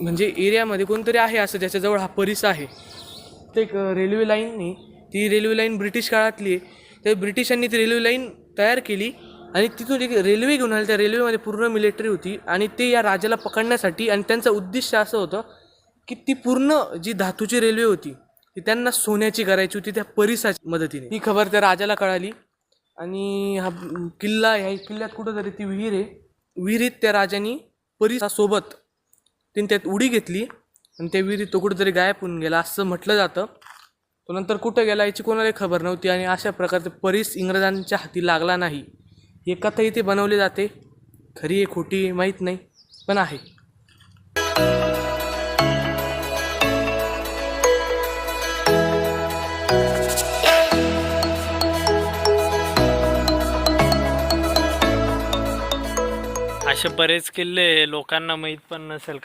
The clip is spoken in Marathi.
म्हणजे एरियामध्ये कोणतरी आहे असं ज्याच्याजवळ हा परिस आहे. ते एक रेल्वे लाईननी, ती रेल्वे लाईन ब्रिटिश काळातली आहे. त्या ब्रिटिशांनी ती रेल्वे लाईन तयार केली आणि तिथून एक रेल्वे घेऊन आली. त्या रेल्वेमध्ये पूर्ण मिलिटरी होती आणि ते या राजाला पकडण्यासाठी, आणि त्यांचं उद्दिष्ट असं होतं की ती पूर्ण जी धातूची रेल्वे होती ती त्यांना सोन्याची करायची होती त्या परिसाच्या मदतीने. ती खबर त्या राजाला कळाली आणि हा किल्ला, ह्या किल्ल्यात कुठंतरी ती विहीर आहे. विहिरीत त्या राजाने परिसासोबत तिने त्यात उडी घेतली आणि त्या विहिरीत तो कुठेतरी गायब होऊन गेला असं म्हटलं जातं. तो नंतर कुठं गेला याची कोणालाही खबर नव्हती आणि अशा प्रकारचे परिस इंग्रजांच्या हाती लागला नाही. ही कथा इथे बनवली जाते. खरी आहे खोटी माहीत नाही, पण आहे. असे बरेच किल्ले लोकांना माहीत पण नसेल.